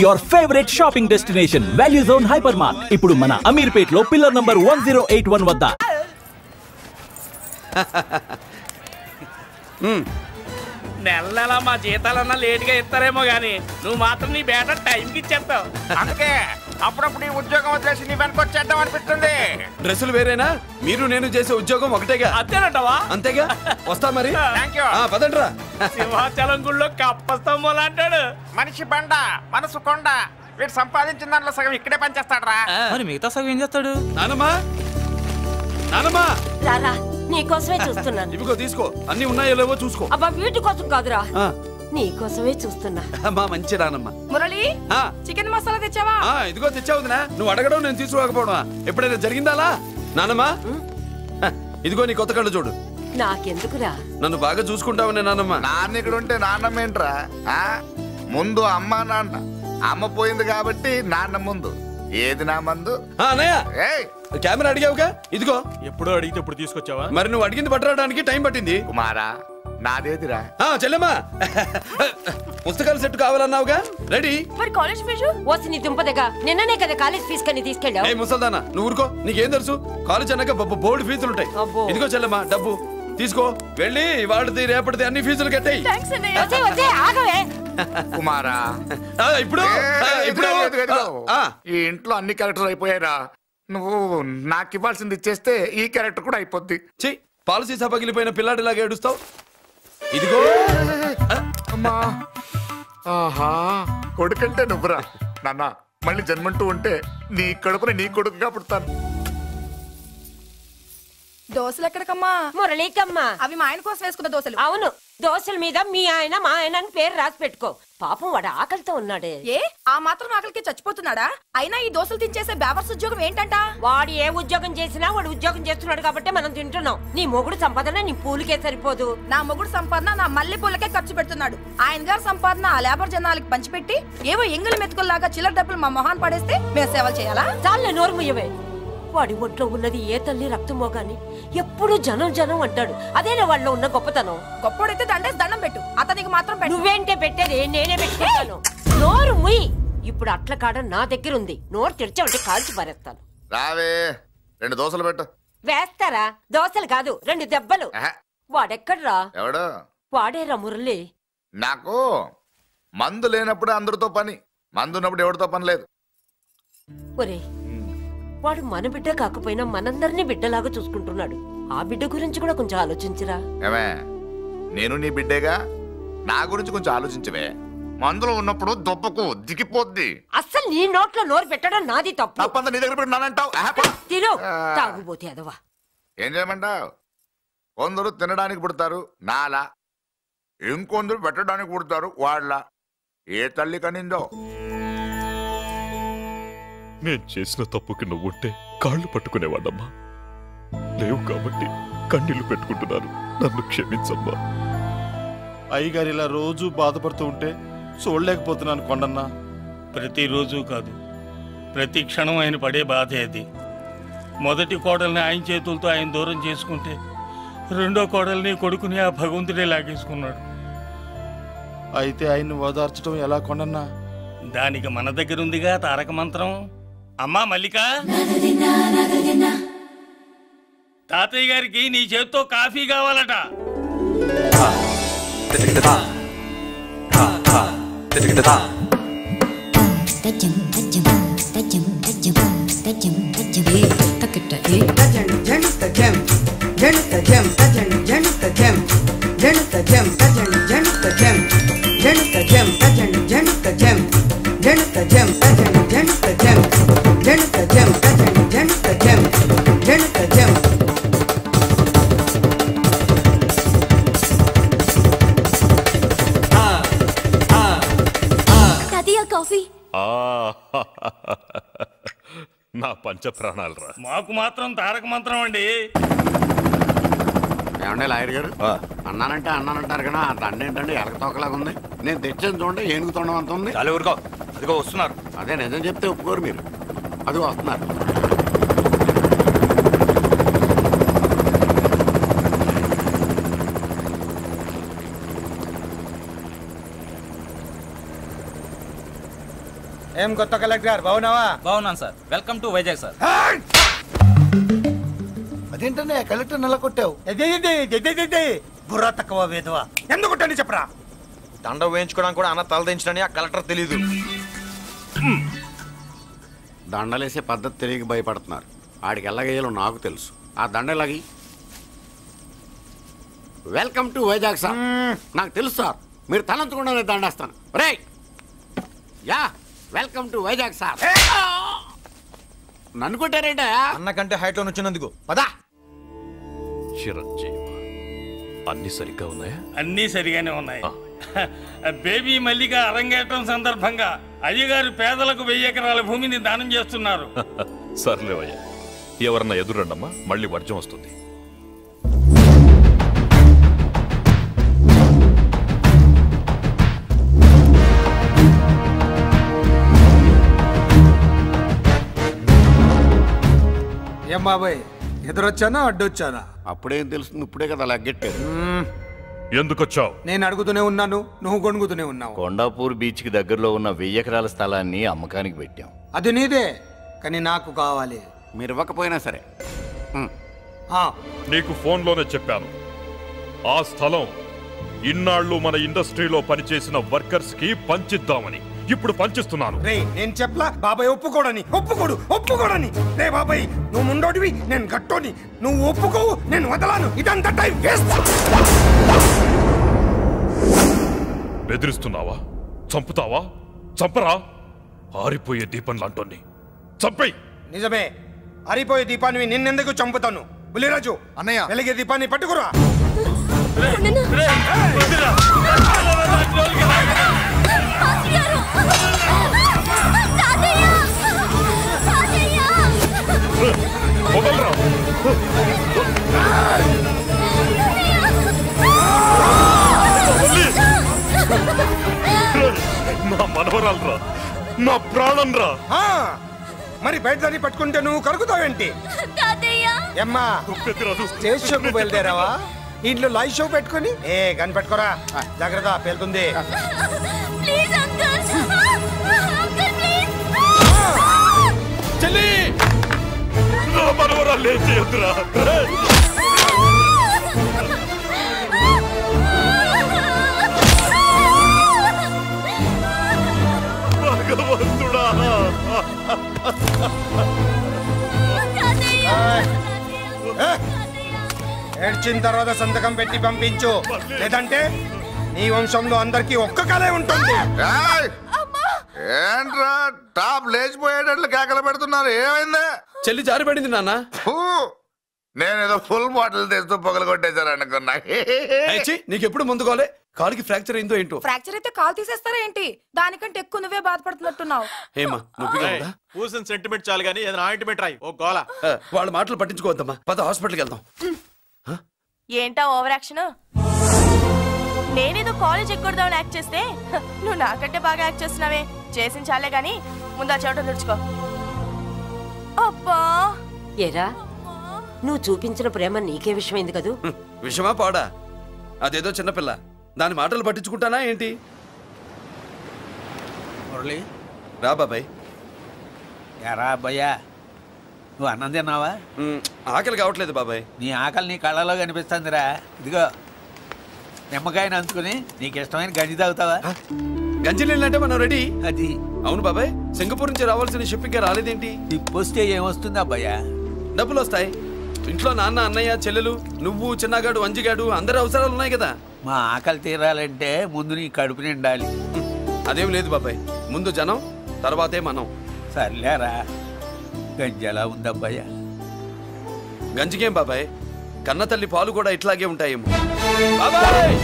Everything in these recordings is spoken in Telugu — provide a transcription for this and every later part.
Your favorite shopping destination, Value Zone Hypermart. ఇప్పుడు మన అమీర్పేట్ లో పిల్లర్ నంబర్ 1081 వద్ద. నెల మా జీతాలన్నా లేట్గా ఇస్తారేమో గానీ నువ్వు మాత్రం నీ బేట టైంకి ఇచ్చేస్తావు. అందుకే అప్పుడప్పుడు ఈ ఉద్యోగం వదిలేసి నీ వెనక వచ్చేద్దాం అనిపిస్తుంది. డ్రెస్సులు వేరేనా? మీరు నేను చేసే ఉద్యోగం ఒకటేగా. అంతేనంటావా? అంతేగా. వస్తా మరి. థాంక్యూ. పదండ్రా. సింహాచలం గుళ్ళో కప్పస్తంభం అంటాడు. మనిషి బండ మనసు కొండ. వీడు సంపాదించిన దాంట్లో సగం ఇక్కడే పనిచేస్తాడు రా. మరి మిగతా సగం ఏం చేస్తాడు? నానమ్మా నానమ్మా రారా నీకోసమే చూస్తున్నాను. ఇవిగో తీసుకో. అన్ని ఉన్నాయో లేవో చూసుకో. అబ్బా వీటి కోసం కాదురా, నీకోసమే చూస్తున్నా. మా మంచి నానమ్మ. మురళి చికెన్ మసాలా తెచ్చావా? ఇదిగో తెచ్చావుదినా. నువ్వు అడగడం నేను తీసుకోకపోవడమా ఎప్పుడైనా జరిగిందాలా? నానమ్మా ఇదిగో నీ కొత్త కళ్ళు చూడు. నాకెందుకురా? నన్ను బాగా చూసుకుంటావనే నానమ్మ. నాన్న ఇక్కడ ఉంటే నాన్నమ్మ ఏంట్రా? ముందు అమ్మ నాన్న. అమ్మ పోయింది కాబట్టి నాన్న ముందు. ఏది నా మందు? అన్నయ్య కెమెరా అడిగావుగా, ఇదిగో. ఎప్పుడో అడిగితే ఇప్పుడు తీసుకొచ్చావా? మరి నువ్వు అడిగింది పట్టడానికి టైం పట్టింది. కుమారా నాదేదిరా? చెల్లెమ్మా పుస్తకాల సెట్ కావాలన్నావుగా, రెడీ. మరి కాలేజ్ ఫీజు వస్తుంది దుంపదగా. నిన్ననే కదా కాలేజ్ ఫీజు కని తీసుకెళ్ళావు. ముసల్దానా నువ్వు ఊరుకో. నీకేం తెలుసు? కాలేజ్ అన్నాక బోర్డు ఫీజులు ఉంటాయి. ఇదిగో చెల్లెమ్మా డబ్బు తీసుకో. వెళ్ళి వాడిది రేపటిది అన్ని ఫీజులు కట్టాయి. కుమారా ఇప్పుడు ఈ ఇంట్లో అన్ని క్యారెక్టర్లు అయిపోయారా? నువ్వు నాకు ఇవ్వాల్సింది ఇచ్చేస్తే ఈ క్యారెక్టర్ కూడా అయిపోద్ది. చెయ్యి. పాలసీ పగిలిపోయిన పిల్లాడిలాగా ఏడుస్తావు. ఇదిగో. అమ్మా ఆహా కొడుకంటే నువ్వురా నాన్న. మళ్ళీ జన్మంటూ ఉంటే నీ కడుపున నీ కొడుకుగా పుడతాను. దోశలు ఎక్కడికమ్మా? మురళీకమ్మా. అవి మా ఆయన కోసం వేసుకున్న దోశలు. అవును, దోశల మీద మీ ఆయన మా ఆయన అని పేరు రాసి పెట్టుకో. పాపం వాడు ఆకలితో ఉన్నాడే. ఏ ఆ మాత్రం ఆకలికి చచ్చిపోతున్నాడా? అయినా ఈ దోశలు తినేసే బేవర్స్ ఉద్యోగం ఏంటంట? వాడు ఏ ఉద్యోగం చేసినా వాడు ఉద్యోగం చేస్తున్నాడు కాబట్టి మనం తింటున్నాం. నీ మొగుడు సంపాదన నీ పూలకే సరిపోదు. నా మొగుడు సంపాదన నా మల్లె పూలకే ఖర్చు పెడుతున్నాడు. ఆయన గారి సంపాదన ఆ లేబర్ జనాలకి పంచిపెట్టి ఏవో ఎంగిలి మెతుకుల్లాగా చిల్లర డబ్బులు మా మొహాన్ పడేస్తే మేము సేవలు చేయాలా? చాలే నోరు ముయ్యవే. వాడి ఒంట్లో ఉన్నది ఏ తల్లి రక్తమో గాని ఎప్పుడు జనం జనం అంటాడు. అదేనా వాళ్ళలో ఉన్న గొప్పతనం. గొప్పోడైతే దండేసి దండం పెట్టు, అతనికి మాత్రం పెట్టు. నువ్వేంటే పెట్టేది? నేనే పెట్టుకుంటాను. నోరు ముయ్యి. ఇప్పుడు అట్ల కాడ నా దగ్గర ఉంది. నోరు తెరిచావంటే కాల్చి పారేస్తాను. రావే 2 దోశలు పెట్టు. వేస్తారా? దోశలు కాదు 2 దెబ్బలు. వాడెక్కడ్రా? ఎవడు? వాడేరా మురళి. నాకు మందు లేనప్పుడు అందరితో పని, మందు ఉన్నప్పుడు ఎవరితో పని లేదు. ఒరే వాడు మన బిడ్డ కాకపోయినా మనందరినీ బిడ్డలాగా చూసుకుంటున్నాడు. ఆ బిడ్డ గురించి కూడా కొంచెం ఆలోచించరా. ఏమే నేను నీ బిడ్డేగా, నా గురించి కొంచెం ఆలోచించవే. మందులో ఉన్నప్పుడు దొప్పకు దిగిపోద్ది. అస్సలు నీ నోట్లో నోరు పెట్టడం నాది తప్పు. తప్పంతా నీ దగ్గర పెట్టినానంటావు. తిను తాగుబోతే అదవా. ఏం చేయమంటావు? కొందరు తినడానికి పుడతారు నాలా, ఇంకొందరు పెట్టడానికి పుడతారు వాళ్ళ. ఏ తల్లి కనిందో? నేను చేసిన తప్పుకి నువ్వుంటే కాళ్ళు పట్టుకునేవాడమ్మా. లేవు కాబట్టి కన్నీళ్లు పెట్టుకుంటున్నాను. నన్ను క్షమించమ్మా. అయ్యగారు ఇలా రోజు బాధపడుతూ ఉంటే చూడలేకపోతున్నాను కొండన్న. ప్రతిరోజు కాదు, ప్రతి క్షణం ఆయన పడే బాధే అది. మొదటి కోడల్ని ఆయన చేతులతో ఆయన దూరం చేసుకుంటే రెండో కోడల్ని కొడుకుని ఆ భగవంతుడే లాగేసుకున్నాడు. అయితే ఆయన్ని ఓదార్చడం ఎలా కొండన్న? దానికి మన దగ్గర ఉందిగా తారక మంత్రం. అమ్మా మల్లిక, తాతయ్య గారికి నీ చేత్తో కాఫీ కావాలట. నా పంచ ప్రాణాలు రా. మాకు మాత్రం తారక మంత్రం అండి. ఏమంటే లాయర్ గారు, అన్నానంటే అన్నానంటారు కదా, ఆ దండ ఏంటంటే ఎలక తోకలాగా ఉంది. నేను తెచ్చేది చూడండి ఏనుగు తొండం అంత ఉంది. చాలా ఊరుకో, అదిగో వస్తున్నారు. అదే నిజం చెప్తే ఒప్పుకోరు మీరు. అదిగో వస్తున్నారు. ఏం కొత్త కలెక్టర్ బాగున్నావా? బాగున్నాను sir. Welcome to Vizag sir. అదేంటనే కలెక్టర్ నెల కొట్టావు? బుర్రా తక్కువ వేదవా, ఎందుకు కొట్టండి చెప్పరా? దండ వేయించుకోవడానికి కూడా అన్న తలదించడని ఆ కలెక్టర్ తెలీదు. దండలేసే పద్ధతి తెలియక భయపడుతున్నారు. ఆడికి ఎలాగేయాలో నాకు తెలుసు. ఆ దండలాగి వెల్కమ్ టు వైజాగ్ సార్. నాకు తెలుసు సార్, మీరు తలంచకుండానే దండేస్తాను. రే యా వెల్కమ్ టు వైజాగ్ సార్. నన్ను కొట్టారేంటా? అన్నకంటే హైట్ లో వచ్చినందుకు పదా. చిరంజీవి అన్ని సరిగ్గా ఉన్నాయా? అన్నీ సరిగానే ఉన్నాయి. బేబీ మల్లిక అరంగేట్రం సందర్భంగా అయ్యగారు పేదలకు 1000 ఎకరాల భూమిని దానం చేస్తున్నారు. సర్లేవయ్యా, ఎవరన్నా ఎదురండమ్మా, మళ్ళీ వర్జం వస్తుంది. ఏం బాబాయ్, ఎదురొచ్చానా అడ్డొచ్చానా? అప్పుడేం తెలుస్తుంది, ఇప్పుడే కదా లగ్గెట్టారు. ఎందుకొచ్చావు? నేను అడుగుతూనే ఉన్నాను, నువ్వు గొణుగుతూనే ఉన్నావు. కొండాపూర్ బీచ్ కి దగ్గరలో ఉన్న 1000 ఎకరాల స్థలాన్ని అమ్మకానికి పెట్టాం. అది నీదే, కానీ నాకు కావాలి. మీరు ఇవ్వకపోయినా సరే. నీకు ఫోన్లోనే చెప్పాను, ఆ స్థలం ఇన్నాళ్ళు మన ఇండస్ట్రీలో పనిచేసిన వర్కర్స్ కి పంచిద్దామని. ఇప్పుడు పంచిస్తున్నాను. రే నేను చెప్పలా బాబాయ్ ఒప్పుకోడని. ఒప్పుకోడని. రే బాబాయ్, నువ్వు ముండోడివి, నేను గట్టోని. నువ్వు ఒప్పుకోవు, నేను వదలాను. ఇదంతా టైం వేస్ట్. బెదిరిస్తున్నావా? చంపుతావా? చంపరా? ఆరిపోయే దీపం లాంటోని చంపై. నిజమే, ఆరిపోయే దీపాన్ని నిన్నెందుకు చంపుతాను? బుల్లిరాజు అన్నయ్య, వెలిగే దీపాన్ని పట్టుకురా. నా మనవరాలరా, నా ప్రాణం రా. మరి బయటదాన్ని పట్టుకుంటే నువ్వు కరుగుతావేంటి? అమ్మా స్టేజ్ షోకు బయలుదేరావా? ఇంట్లో లైవ్ షో పెట్టుకుని గన్ పెట్టుకోరా, జాగ్రత్త పేలుతుంది. చెల్లి, నా మనవరాలు ఏం చేయొద్దురా. భగవంతుడా, ఏడ్చిన తర్వాత సంతకం పెట్టి పంపించు, లేదంటే నీ వంశంలో అందరికి ఒక్క కలే ఉంటుంది. ఏంట్రా టాప్ లేచిపోయేటట్లు కేకలు పెడుతున్నారు? ఏమైంది? చెల్లి జారిపడింది నాన్న. నేనేదో ఫుల్ బాటిల్ తెస్తూ పొగలు కొట్టేశారు అనుకున్నా. నీకెప్పుడు ముందుకోలే, కాలుకి ఫ్రాక్చర్ అయిందో ఏంటో. ఫ్రాక్చర్ అయితే కాలు తీసేస్తారా ఏంటి? దానికంటే ఎక్కువ నువ్వే బాధపడుతున్నట్టున్నావు. ఏమా నొప్పిగా ఉందా? పూసిన సెంటిమెంట్ చాలు గానీ ఏదైనా ఆయింట్మెంట్ రాయి. ఓ గోల. వాళ్ళ మాటలు పట్టించుకోవద్దమ్మా, పద హాస్పిటల్కి వెళ్దాం. ఏంటా ఓవర్ యాక్షన్? నేనేదో కాలేజ్ ఎక్కడదామని యాక్ట్ చేస్తే నువ్వు నాకంటే బాగా యాక్ట్ చేస్తున్నావే. చేసిన చాలే గాని ముందు ఆ చోట తుడుచుకో. అబ్బా, ఏరా నువ్వు చూపించిన ప్రేమ నీకే విషయమైంది కదూ? విషమా పాడా? అదేదో చిన్నపిల్ల, దాని మాటలు పట్టించుకుంటానా ఏంటి? మురళి రా బాబాయ్. ఎరా అబ్బాయ్యా, నువ్వు అన్నం తిన్నావా? ఆకలి కావట్లేదు బాబాయ్. నీ ఆకలి నీ కళ్ళలో కనిపిస్తుందిరా. ఇదిగో నిమ్మకాయని అంచుకుని నీకు ఇష్టమైన గంజి తాగుతావా? గంజి నీళ్ళంటే మనం రెడీ. అది అవును బాబాయ్, సింగపూర్ నుంచి రావాల్సిన షిప్పింగ్ రాలేదేంటి? తిప్పొస్తే ఏమొస్తుంది అబ్బాయ్యా? డబ్బులు వస్తాయి. ఇంట్లో నాన్న, అన్నయ్య, చెల్లెలు, నువ్వు, చిన్నగాడు, అంజిగాడు అందరి అవసరాలు ఉన్నాయి కదా. మా ఆకలి తీరాలంటే ముందు నీ కడుపు నిండాలి. అదేం లేదు బాబాయ్, ముందు జనం తర్వాతే మనం. సర్లేరా, గంజి ఎలా ఉంది అబ్బాయ్యా? గంజికేం బాబాయ్, కన్న తల్లి పాలు కూడా ఇట్లాగే ఉంటాయేమో. బాబాయ్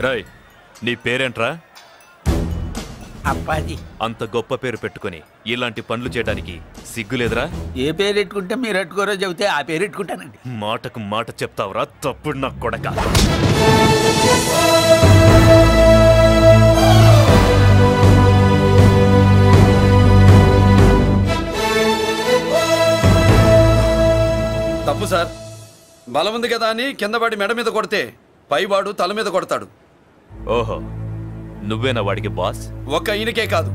రాయ్, నీ పేరేంట్రా? అప్పాజీ. అంత గొప్ప పేరు పెట్టుకుని ఇలాంటి పనులు చేయడానికి సిగ్గులేదురా? ఏ పేరు ఎట్టుకుంటే మీరు ఎట్టుకోరో చెబితే ఆ పేరు ఎట్టుకుంటానండి. మాటకు మాట చెప్తావురా తప్పుడు నా కొడక. తప్పు సార్, బలం ఉంది కదా అని కిందవాడి మెడ మీద కొడితే పైవాడు తల మీద కొడతాడు. ఓహో, నువ్వేనా వాడికి బాస్? ఒక్క ఈయనకే కాదు,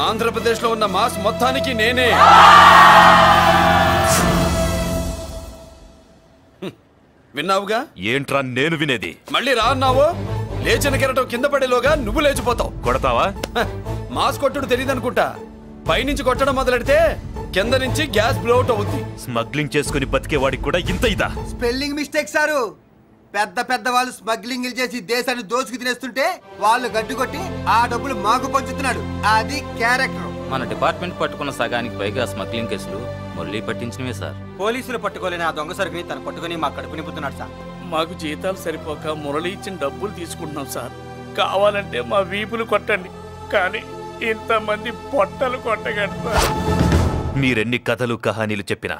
ఆంధ్రప్రదేశ్లో ఉన్న మాస్ మొత్తానికి నేనే. విన్నావుగా? ఏంట్రా నేను వినేది? మళ్ళీ రా అన్నావో లేచిన కెరటం కింద పడేలోగా నువ్వు లేచిపోతావు. కొడతావా? మాస్ కొట్టుడు తెలియదనుకుంటా. పైనుంచి కొట్టడం మొదలెడితే కింద నుంచి గ్యాస్ బ్లోట్ అవుద్ది. స్మగ్లింగ్ చేసుకుని బతికే వాడికి కూడా ఇంత ఇదా? Spelling mistake sir. పెద్ద పెద్ద వాళ్ళు స్మగ్లింగ్ చేసి దేశాన్ని దోచుకు తినేస్తుంటే వాళ్ళు గడ్డు కొట్టి ఆ డబ్బులు మాకు పంచుతున్నాడు. అది క్యారెక్టర్. మన డిపార్ట్మెంట్ పట్టుకున్న సగానికి పైగా స్మగ్లింగ్ కేసులు మురళి పట్టించినవే సార్. పోలీసులు పట్టుకోలేని ఆ దొంగ సరుకుని తను పట్టుకుని మా కడుపు నింపుతున్నాడు సార్. మాకు జీతాలు సరిపోక మురళి ఇచ్చిన డబ్బులు తీసుకుంటున్నాం సార్. కావాలంటే మా వీపులు కొట్టండి, కానీ ఇంతమంది పొట్టలు కొట్టగడతారు. మీరెన్ని కథలు కహానీలు చెప్పినా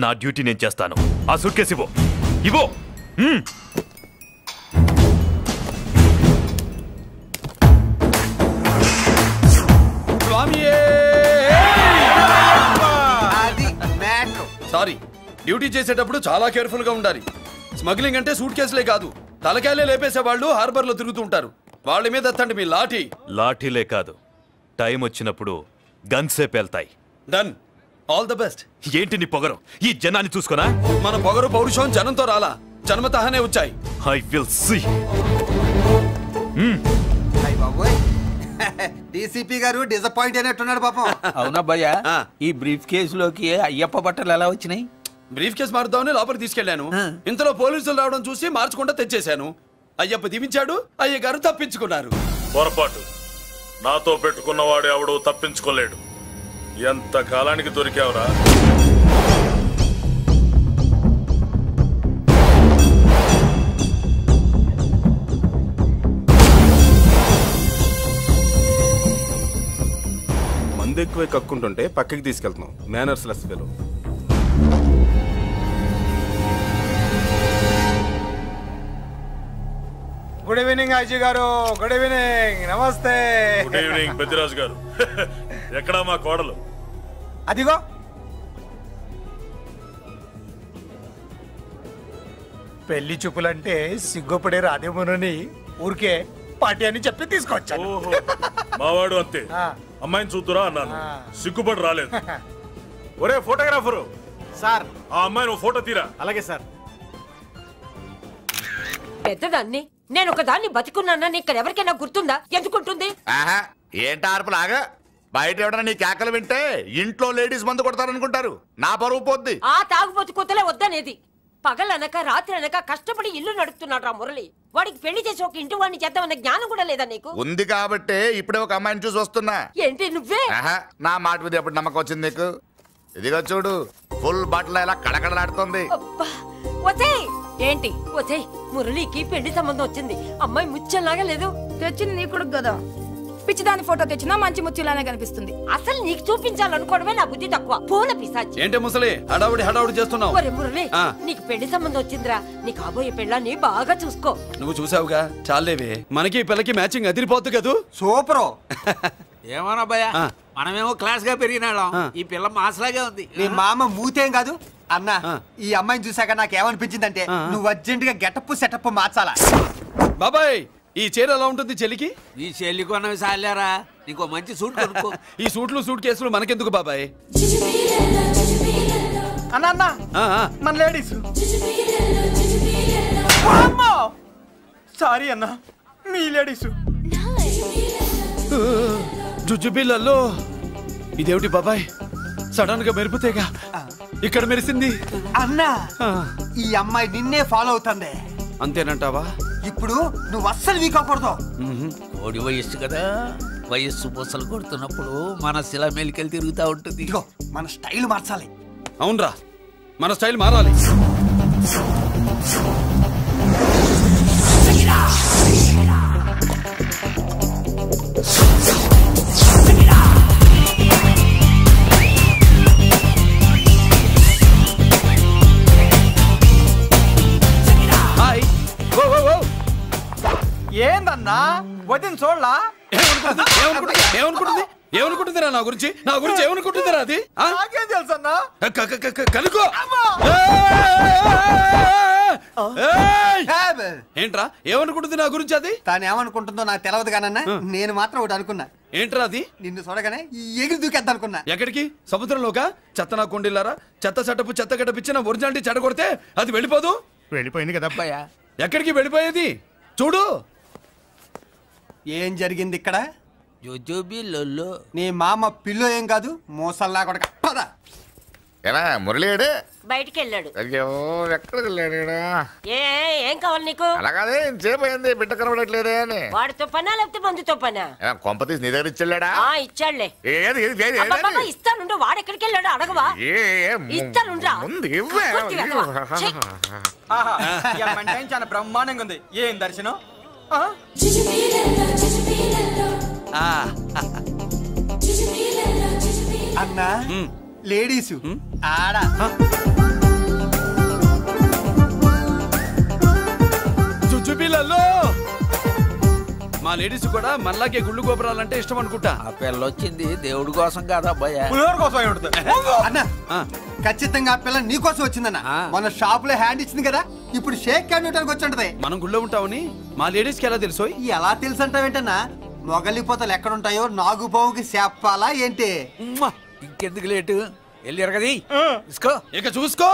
నా డ్యూటీ నేను చేస్తాను. ఆ సూట్ కేసు ఇవ్వు. ఇవ్వు. సారీ, డ్యూటీ చేసేటప్పుడు చాలా కేర్ఫుల్ గా ఉండాలి. స్మగ్లింగ్ అంటే సూట్ కేసులే కాదు, తలకాయలే లేపేసే వాళ్ళు హార్బర్ లో తిరుగుతూ ఉంటారు. వాళ్ళ మీద ఎత్తండి మీ లాఠీ. లాఠీలే కాదు, టైం వచ్చినప్పుడు గన్సే పేల్తాయి. డన్. All the best. ఏంటి నీ పొగరు? ఈ జనాన్ని చూసుకోనా? మన పొగరు పౌరుషం జనంతో రాలా, జన్మతహనే వచ్చాయి. I will see. డీసీపీ గారు డిసప్పాయింట్ అయినట్టున్నాడు పాపం. అవునా భయ్యా? ఈ బ్రీఫ్ కేసులోకి అయ్యప్ప బట్టలు ఎలా వచ్చినాయి? బ్రీఫ్ కేసు మారుద్దామని లోపలికి తీసుకెళ్లాను. ఇంతలో పోలీసులు రావడం చూసి మార్చకుండా తెచ్చేశాను. అయ్యప్ప దీవించాడు, అయ్య గారు తప్పించుకున్నారు. పొరపాటు. నాతో పెట్టుకున్నవాడు ఎవడు తప్పించుకోలేడు. ఎంత కాలానికి దొరికావురా? మందు ఎక్కువ కక్కుంటుంటే పక్కకి తీసుకెళ్తున్నాం. Manners less fellow. Good evening Ajay గారు. Good evening. నమస్తే. గుడ్ ఈవినింగ్ పెద్దిరాజు గారు. ఎక్కడా మా కోడలు? అదిగో. పెళ్లి చూపులంటే సిగ్గుపడే రాధేమోనని ఊరికే పార్టీ అని చెప్పి తీసుకొచ్చాను. మావాడు అంతే. అమ్మాయిని చూద్దురా అన్నాను, సిగ్గుపడి రాలేదు. ఒరే ఫోటోగ్రాఫరు సార్, ఆ అమ్మాయి నువ్వు ఫోటో తీరా. అలాగే సార్. పెద్దదాన్ని నేను ఒక దాన్ని బతికున్నానని ఇక్కడ ఎవరికైనా గుర్తుందా? ఎందుకుంటుంది? ఏంట ఆర్పులాగా? బయట ఎవడన్నా నీ కేకలు వింటే ఇంట్లో లేడీస్ మందు కొడతారనుకుంటారు. నా పరువు పోద్ది. ఆ తాగుబోతు కొత్తలే వద్దనేది. పగలనక రాత్రి అనక కష్టపడి ఇల్లు నడుపుతున్నాడు రా మురళి. వాడికి పెళ్లి చేసి ఒక ఇంటి వాడిని చేద్దామన్న జ్ఞానం కూడా లేదా నీకు? ఉంది కాబట్టే ఇప్పుడే ఒక అమ్మాయిని చూసి వస్తున్నా. ఏంటి నువ్వే? నా మాట మీద ఎప్పుడు నమ్మకం వచ్చింది నీకు? ఇదిగో చూడు, ఫుల్ బట్టలు ఎలా కడకడలాడుతుంది. ఏంటి వచ్చేయ్, మురళికి పెళ్లి సంబంధం వచ్చింది. అమ్మాయి ముచ్చల్లాగా లేదు. తెచ్చింది నీ కొడుకు కదా. పిచ్చిదాని ఫోటో తెచ్చినా మంచి ముచ్చిలానే కనిపిస్తుంది. అసలు నీకు చూపించాలనుకోవడమే నా బుద్ధి తక్కువ. పూల పిశాచి. ఏంటే ముసలి హడావుడి చేస్తున్నావు? ఒరే మురళి, నీకు పెళ్లి సంబంధం వచ్చిందిరా. నీ కాబోయే పెళ్ళాన్ని బాగా చూసుకో. నువ్వు చూసావుగా, చాలేవే. మనకి పిల్లకి మ్యాచింగ్ అదిరిపోద్దు కదూ. సూపరు. ఏమన్నా భయ్యా, మనమేమో క్లాస్ గా పెరిగినాళ్ళం. ఈ పిల్ల మాసలాగే ఉంది. నీ మామ మూతేం కాదు అన్నా. ఈ అమ్మాయిని చూసాక నాకేమనిపించిందంటే నువ్వు అర్జెంట్ గా గెటప్ సెటప్ మార్చాలా. బాబాయ్, ఈ చీర ఎలా ఉంటుంది చెల్లికి? ఈ చెల్లి కొన్నవి సాలేరా, నీకు మంచి సూట్ కొనుక్కో. ఈ సూట్లు సూట్ కేసులు మనకెందుకు బాబాయ్? అన్నా మన లేడీస్. సారీ అన్నా, మీ లేడీస్. జుజుబిళ్ళల్లో ఇదేమిటి బాబాయ్? సడన్ గా మెరుపుతేగా ఇక్కడ మెరిసింది. అన్నా, ఈ అమ్మాయి నిన్నే ఫాలో అవుతుంది. అంతేనంటావా? ఇప్పుడు నువ్వు అస్సలు వీక్ అవ్వకూడదు. కోడి వయస్సు కదా, వయస్సు బొసలు కొడుతున్నప్పుడు మన శిల మేలికెళ్ళి తిరుగుతూ ఉంటుంది. మన స్టైల్ మార్చాలి. అవునరా, మన స్టైల్ మారాలి. ఏందన్నా వదిన చూడలా? ఏమనుకుంటుందిరా నా గురించి? నా గురించి ఏమనుకుంటుందిరా అది? నాకేం తెలుసన్నా? కనుకో. ఏంట్రా ఏమనుకుంటుంది నా గురించి అది? తాను ఏమనుకుంటుందో నాకు తెలియదు కానన్నా నేను మాత్రం ఒకటి అనుకున్నా. ఏంట్రా అది? నిన్ను చూడగానే ఎగిరి దూకేద్దాం అనుకున్నా. ఎక్కడికి? సముద్రంలోకా? చెత్త నా కొండిల్లారా, చెత్త సెటపు చెత్త గడపిచ్చిన ఒరిజినాలిటీ చెడగొడితే అది వెళ్ళిపోదు? వెళ్ళిపోయింది కదా అబ్బాయా. ఎక్కడికి వెళ్ళిపోయేది? చూడు ఏం జరిగింది ఇక్కడ. నీ మామ పిల్లో ఏం కాదు, మోసల్లా కొడక. పద. ఎలా మురళీడు బయటికి వెళ్ళాడు. అయ్యో ఎక్కడికి వెళ్ళాడు? ఏం కావాలి నీకు? అలాగే ఇంతసేపు అయింది బిడ్డ కనబడట్లేదే అని. వాడితో పనా లేకపోతే మందుతో పనా? కొంప తీసి నీ దగ్గర ఇచ్చాడా? ఇచ్చాడులే. ఏది ఇస్తానుండు. వాడు ఎక్కడికి వెళ్ళాడు అడగవా? ఇస్తానుండ్రా. ముందు చాలా బ్రహ్మాండంగా ఉంది. ఏం దర్శనం? అన్నా లేడీసు ఆడ చుచ్చుపిల్లల్లో మా లేడీస్ కూడా మనలాగే గుళ్ళు గోపురాలంటే ఇష్టం అనుకుంటా. ఆ పిల్ల వచ్చింది దేవుడి కోసం కాదు అబ్బాయి, అన్న ఖచ్చితంగా ఆ పిల్ల నీ కోసం వచ్చిందన్న. మన షాప్ లో హ్యాండ్ ఇచ్చింది కదా, ఇప్పుడు షేక్ హ్యాండ్ ఇవ్వడానికి వచ్చి ఉంటది. మనం గుళ్ళో ఉంటామని మా లేడీస్ కి ఎలా తెలుసు? ఎలా తెలుసు అంటావేంటన్నా? మొగలిపోతలు ఎక్కడుంటాయో నాగుబావుకి చెప్పాలా ఏంటి? ఇంకెందుకు లేటు, వెళ్ళారు కదా తీసుకో. ఇక చూసుకో.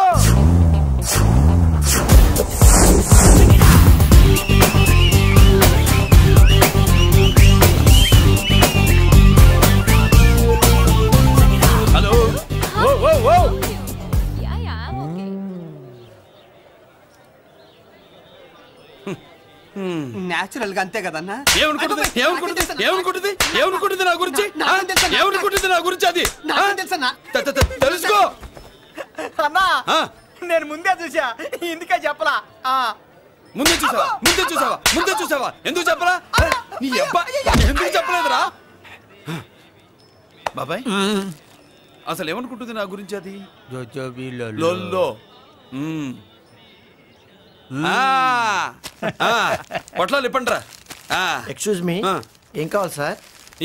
హలో నేచురల్ గా అంతే కదన్నా. ఏమనుకుంటుంది నా గురించి? ఏమనుకుంటుంది నా గురించి? అది తెలుసుకో అన్నా. నేను ముందే చూసా, ఇందుకే చెప్పలా. ముందే చూసావా? ఎందుకు చెప్పరా? నీ అబ్బా ఎందుకు చెప్పలేదురా? బాబాయ్ అసలు ఏమనుకుంటుంది నా గురించి? అది లొల్లో. పొట్లాలు ఇప్పండ్రా. ఎక్స్క్యూజ్ మీ, ఏం కావాలి సార్?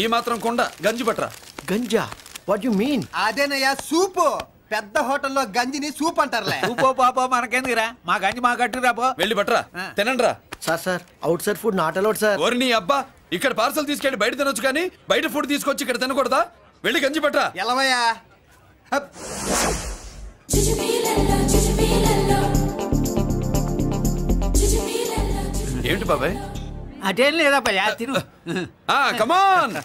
ఈ మాత్రం కొండ గంజి పట్రా. గంజా? What you mean? అదేనయ్యా సూపు. పెద్ద హోటల్లో గంజిని సూప్ అంటారులే. సూపో పాపో మనకెందుకురా, మా గంజి మా కట్టురా పో. వెళ్ళి పట్రా, తినండ్రా. Sir outside food not allowed sir. ఓరి నీ అబ్బా, ఇక్కడ పార్సల్ తీసుకెళ్ళి బయట తినొచ్చు కానీ బయట ఫుడ్ తీసుకొచ్చి ఇక్కడ తినకూడదా? వెళ్ళి గంజి పట్రా. ఎలవయ్యా. ఏంటి బాబాయ్? అదేం లేదబ్బా, తిను. కమాన్.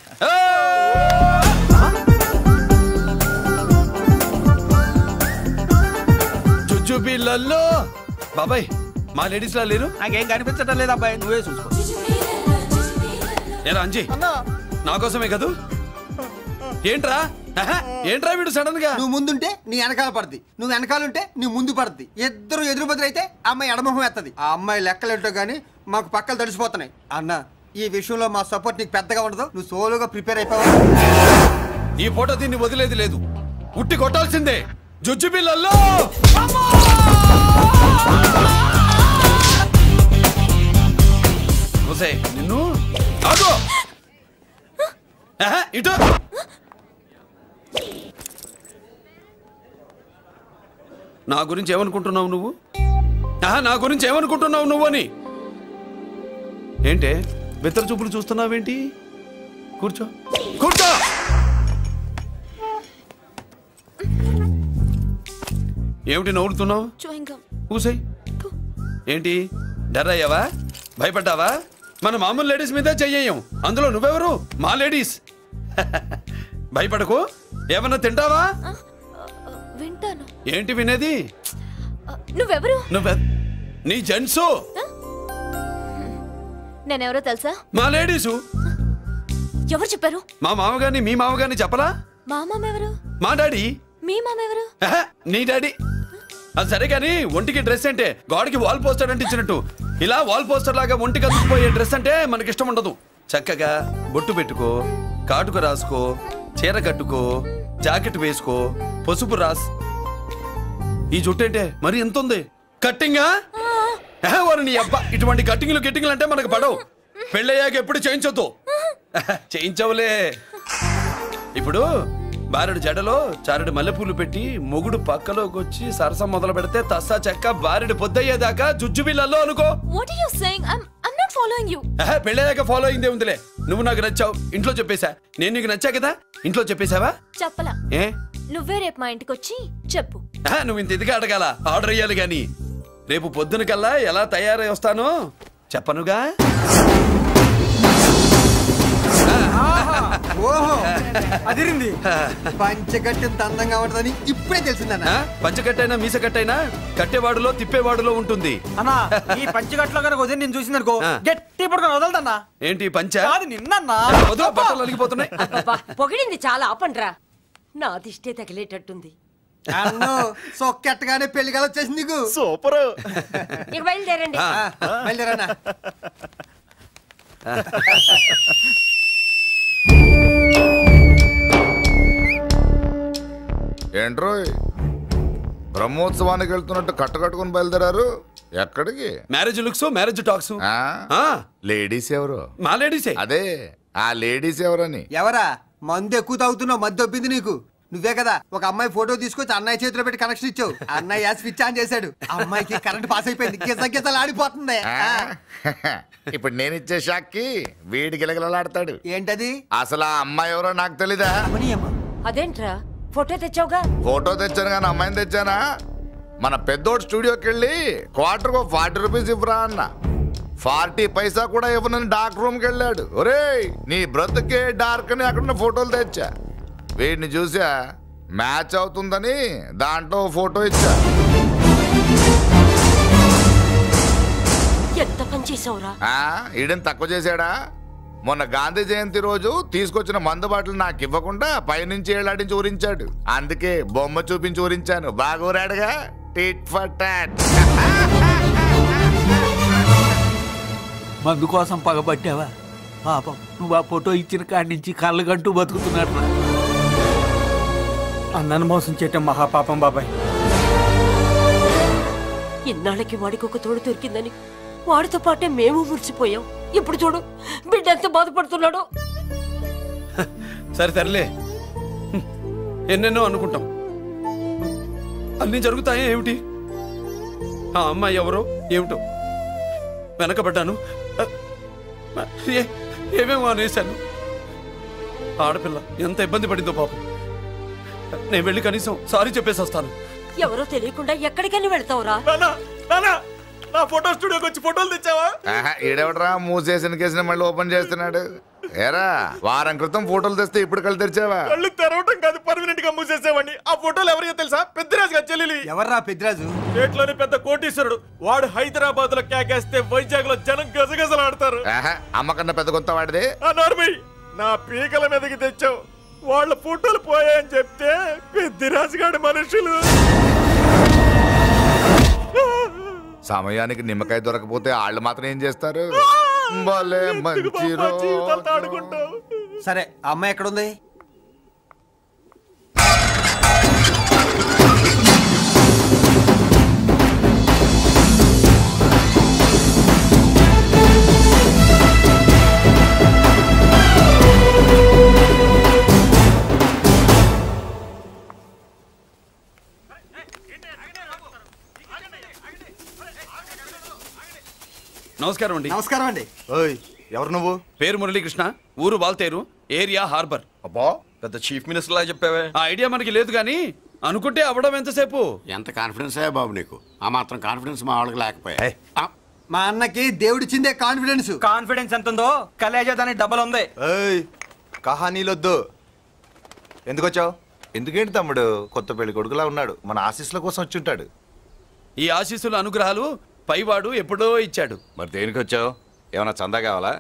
చుచ్చుపిల్లల్లో బాబాయ్ మా లేడీస్ లా లేరు? నాకేం కనిపించడం లేదు అబ్బాయి, నువ్వే చూసుకో. ఏరా అంజీ, నా కోసమే కదూ? ఏంట్రా వీడు సడన్ గా? నువ్వు ముందుంటే నీ వెనకాల పడుద్ది, నువ్వు వెనకాలంటే నీ ముందు పడుద్ది. ఇద్దరు ఎదురు బదులైతే అమ్మాయి ఎడమొహం ఎత్తది. ఆ అమ్మాయి లెక్కలేంటో గానీ మాకు పక్కలు తడిసిపోతున్నాయి. అన్న ఈ విషయంలో మా సపోర్ట్ నీకు పెద్దగా ఉండదు, నువ్వు సోలోగా ప్రిపేర్ అయిపోవాలి. ఈ ఫోటో దీన్ని వదిలేది లేదు, ఉట్టి కొట్టాల్సిందే. జుజ్జు పిల్లల్లో నిన్ను ఆగో. ఇటు నా గురించి ఏమనుకుంటున్నావు నువ్వు? నా గురించి ఏమనుకుంటున్నావు నువ్వు అని? ఏంటే బెత్తర చూపులు చూస్తున్నావేంటి? కూర్చో. ఏమిటి నవ్వుతున్నావు? కూసై. ఏంటి డర్ అయ్యావా? భయపడ్డావా? మన మామూలు లేడీస్ మీద చెయ్యం, అందులో నువ్వెవరు? మా లేడీస్. భయపడకు. ఏమన్నా తింటావా? వింటాను. ఏంటి వినేది? నువ్వెవరు? నీ జెంట్సు. నేనెవరో తెలుసా? మా లేడీసు. ఎవరు చెప్పారు? మా మామగారిని మీ మామగారిని చెప్పలా? మా మామ ఎవరు? మా డాడీ. మీ మామ ఎవరు? నీ డాడీ. అది సరే కానీ ఒంటికి డ్రెస్ అంటే గోడకి వాల్ పోస్టర్ అంటే ఇచ్చినట్టు ఇలా వాల్ పోస్టర్ లాగా ఒంటికి అతుక్కుపోయే డ్రెస్ అంటే మనకి ఇష్టం ఉండదు. చక్కగా బొట్టు పెట్టుకో, కాటుక రాసుకో, చీర కట్టుకో, జాకెట్ వేసుకో, పసుపు రాస్. ఈ జుట్టు అంటే మరి ఎంత ఉంది? కట్టింగా? వారు నీ అబ్బా, ఇటువంటి కట్టింగ్లు గిట్టింగ్లు అంటే మనకు పడవు. పెళ్ళయ్యాక ఎప్పుడు చేయించొద్దు. చేయించవులే. ఇప్పుడు బారెడు జడలో చారెడు మల్లెపూలు పెట్టి మొగుడు పక్కలోకి వచ్చి సరసం మొదలు పెడితే తస్సా చెక్క బారెడు పొద్దయ్యేదాకా జుజ్జు బిళ్ళల్లో అనుకో. What are you saying? I'm not following you. పెళ్ళయ్యాక ఫాలో అయిందే ఉందిలే. నువ్వు నాకు నచ్చావు, ఇంట్లో చెప్పేశా. నేను నీకు నచ్చా కదా, ఇంట్లో చెప్పేశావా? చెప్పలా. ఏ నువ్వే రేపు మా ఇంటికి వచ్చి చెప్పు. నువ్వు ఇంత ఇదిగా అడగాల, ఆర్డర్ అయ్యాలి గాని. రేపు పొద్దున కల్లా ఎలా తయారై వస్తానో చెప్పనుగా. ఓహో అదిరింది. పంచగట్టెంత అందంగా ఉంటుందని ఇప్పుడే తెలిసిందన్న. పంచకట్టైనా మీసకట్టైనా కట్టేవాడులో తిప్పేవాడులో ఉంటుంది అన్నా. ఈ పంచగట్లో కనుక వదిలి నేను చూసిందనుకో గట్టి పడుకొని వదలదన్నా. ఏంటి పంచ? అది నిన్నన్నా. బట్టలు అలిగిపోతున్నాయి. పొగిడింది చాలా ఆపండ్రా. నా దిష్టే తగిలేటట్టుంది. అన్నో సొక్కెట్టగానే పెళ్లి కల వచ్చేసింది నీకు. సూపర్. ఇక బయలుదేరండి. బయలుదేరన్నా. ఏంట్రోయ్ బ్రహ్మోత్సవానికి వెళ్తున్నట్టు కట్టుకొని బయలుదేరారు? ఎక్కడికి? Marriage looks, marriage talks. Ladies ఎవరు? మా లేడీసే. అదే ఆ లేడీస్ ఎవరని. ఎవరా? మందు ఎక్కువ తాగుతున్నావు, మధ్య దొబ్బింది నీకు. నువ్వే కదా ఒక అమ్మాయి ఫోటో తీసుకొచ్చి అన్నయ్య చేతిలో పెట్టి కనెక్షన్ ఇచ్చావు. అన్నయ్య స్విచ్ ఆన్ చేశాడు, అమ్మాయికి కరెంట్ పాస్ అయిపోయింది. గిసలు ఆడిపోతుంది. ఇప్పుడు నేను ఇచ్చే షాక్కి వీడి గిలగిలలాడతాడు. ఏంటది? అసలు ఆ అమ్మాయి ఎవరో నాకు తెలీదా? అదేంట్రా ఫోటో తెచ్చావుగా? ఫోటో తెచ్చాను కానీ అమ్మాయిని తెచ్చానా? మన పెద్దోడు స్టూడియోకి వెళ్ళి క్వార్టర్కు 40 రూపీస్ ఇవ్వరా అన్న. 40 పైసా కూడా ఇవ్వనని డార్క్ రూమ్కి వెళ్ళాడు. ఒరేయ్ నీ బ్రతుకే డార్క్ అని అక్కడ ఫోటోలు తెచ్చా. వీడిని చూసా మ్యాచ్ అవుతుందని దాంట్లో ఫోటో ఇచ్చా. ఎంత పని చేసావురా? ఈడని తక్కువ చేశాడా? మొన్న గాంధీ జయంతి రోజు తీసుకొచ్చిన మందు బాటలు నాకు ఇవ్వకుండా పైనుంచి ఏళ్ళాడించి ఊరించాడు. అందుకే బొమ్మ చూపించి ఊరించాను. బాగా ఊరాడుగా. Tit for tat. మందు కోసం పగబట్టావా? పాపం నువ్వు ఆ ఫోటో ఇచ్చిన కాడి నుంచి కళ్ళు గంటూ బతుకుతున్నాడు. అన్నను మోసం చేయటం మహాపాపం బాబాయ్. ఇన్నాళ్ళకి వాడికి ఒక తోడు దొరికిందని వాడితో పాటే మేము మురిసిపోయాం. ఇప్పుడు చూడు బిడ్డ ఎంత బాధపడుతున్నాడో. సరే తరలే, ఎన్నెన్నో అనుకుంటాం, అన్నీ జరుగుతాయా ఏమిటి? ఆ అమ్మాయి ఎవరో ఏమిటో వెనకబడ్డాను, ఏమేమో అనేశాను. ఆడపిల్ల ఎంత ఇబ్బంది పడిందో పాపం. నేను వెళ్ళి కనీసం సారీ చెప్పేసి వస్తాను. ఎవరో తెలియకుండా ఎక్కడికని వెళ్తావురా? నా ఫోటో స్టూడియోకి వచ్చి ఫోటోలు తెచ్చావా? ఈడెవడరా మూసేసిన కేసుని మళ్ళీ ఓపెన్ చేస్తున్నాడు? ఏరా వారం క్రితం ఫోటోలు తెస్తే ఇప్పుడు కళ్ళు తెరిచావా? కళ్ళు తెరవటం కాదు, పర్మనెంట్ గా మూసేసేవాడిని. ఆ ఫోటోలు ఎవరికో తెలుసా? పెద్దరాజు గారి చెల్లెలి. ఎవర్రా పెద్దరాజు? స్టేట్లోని పెద్ద కోటీశ్వరుడు. వాడు హైదరాబాద్ లో కేకేస్తే వైజాగ్ లో జనం గజగజలాడతారు. అమ్మకన్నా పెద్ద కొంత వాడిదే. నా పీకల మీదకి తెచ్చావు. వాళ్ళ ఫోటోలు పోయాయని చెప్తే పెద్దరాజు గారి మనుషులు. సమయానికి నిమ్మకాయ దొరకపోతే వాళ్ళు మాత్రం ఏం చేస్తారు? భలే మంచి రోజు. సరే అమ్మాయి ఎక్కడుంది? నమస్కారం అండి. నమస్కారం అండి. ఎవరు నువ్వు? పేరు మురళీకృష్ణ, ఊరు వాల్తేరు, ఏరియా హార్బర్. అబ్బా పెద్ద చీఫ్ మినిస్టర్ లా చెప్పావే. ఆ ఐడియా మనకి లేదు కానీ అనుకుంటే అవ్వడం ఎంతసేపు. ఎంత కాన్ఫిడెన్స్ అయ్యా బాబు నీకు? ఆ మాత్రం కాన్ఫిడెన్స్ మా వాళ్ళకి లేకపోయా? మా అన్నకి దేవుడిచ్చిందే కాన్ఫిడెన్స్. కాన్ఫిడెన్స్ ఎంత ఉందో కలేజా దానికి డబల్ ఉంది. కహానీలొద్దు. ఎందుకు వచ్చావు? ఎందుకేంటి తమ్ముడు కొత్త పెళ్లి కొడుకులా ఉన్నాడు. మన ఆశీస్సుల కోసం వచ్చి ఉంటాడు. ఈ ఆశీస్సుల అనుగ్రహాలు పైవాడు ఎప్పుడో ఇచ్చాడు. మరి దేనికి వచ్చావు? ఏమన్నా చందా కావాలా?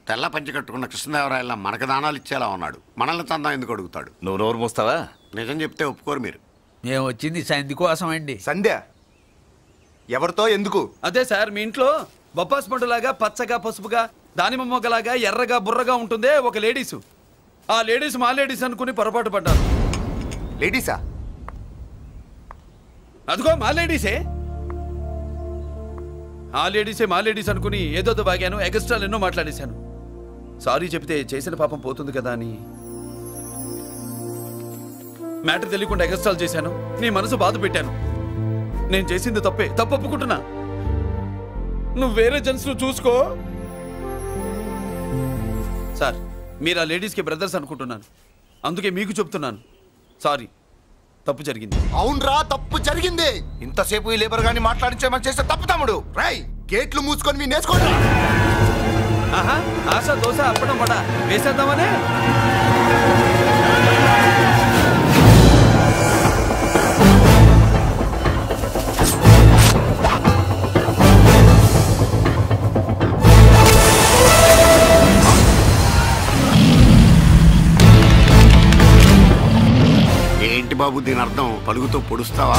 తెల్ల పంచి కట్టుకున్న కృష్ణదేవరాయల మనకు దానాలు ఇచ్చేలా ఉన్నాడు. మనల్ని చందా ఎందుకు అడుగుతాడు? నువ్వు నోరు మూస్తావా? నిజం చెప్తే ఒప్పుకోరు మీరు. మేము వచ్చింది సంధి కోసం అండి. సంధ్య ఎవరితో ఎందుకు? అదే సార్, మీ ఇంట్లో బొప్పాస్ పండులాగా పచ్చగా పసుపుగా దానిమ్మ మొగ్గలాగా ఎర్రగా బుర్రగా ఉంటుందే ఒక లేడీసు. ఆ లేడీస్ మా లేడీస్ అనుకుని పొరపాటు పడ్డారు. లేడీసా? అదిగో మా లేడీసే. ఆ లేడీసే మా లేడీస్ అనుకుని ఏదో బాగాను, ఎగస్ట్రాలు ఎన్నో మాట్లాడేశాను. సారీ చెప్తే చేసిన పాపం పోతుంది కదా అని. మ్యాటర్ తెలియకుండా ఎగస్ట్రాల్ చేశాను, నీ మనసు బాధ పెట్టాను. నేను చేసింది తప్పే, తప్పు ఒప్పుకుంటున్నా. నువ్వు వేరే జెంట్స్ చూసుకో. సార్, మీరు ఆ లేడీస్కి బ్రదర్స్ అనుకుంటున్నాను, అందుకే మీకు చెప్తున్నాను. సారీ, తప్పు జరిగింది. అవునరా, తప్పు జరిగింది. ఇంతసేపు ఈ లేబర్ గాని మాట్లాడించేమని చేస్తే తప్పు తమ్ముడు. రై, గేట్లు మూసుకొని మీ నేర్చుకోండి. ఆహా, ఆశ దోశ అప్పడం వడ వేసేద్దామనే. ఏంటి బాబు దీని అర్థం? పలుగుతో పొడుస్తావా?